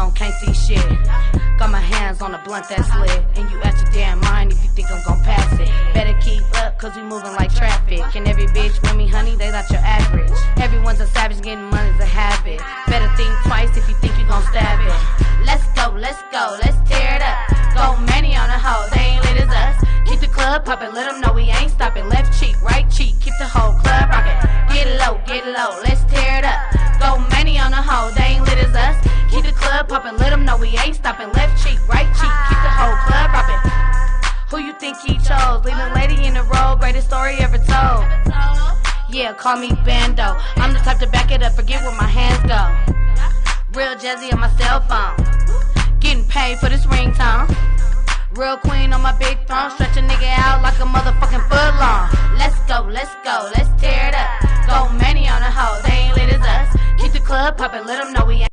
on, can't see shit. Got my hands on the blunt that's lit, and you out your damn mind if you think I'm gon' pass it. Better keep up, cause we moving like traffic. And every bitch with me, honey, they not your average. Everyone's a savage, getting money's a habit. Better think twice if you think you gon' stab it. Let's go, let's tear it up. Go many on the hoe, they ain't lit as us. Keep the club poppin', let them know we ain't stopping. Left cheek, right cheek, keep the whole club rockin'. Get low, let's tear it up. Go many on the hoe, they ain't lit as us. Keep the club poppin', let them know we ain't stopping. Left cheek, right cheek, keep the whole club rockin'. Who you think he chose? Leaving lady in the road, greatest story ever told. Yeah, call me Bando. I'm the type to back it up, forget where my hands go. Real jazzy on my cell phone. Getting paid for this ringtone. Real queen on my big throne. Stretch a nigga out like a motherfucking footlong. Let's go, let's tear it up. Go many on the hoe, they ain't lit as us. Keep the club poppin', let them know we ain't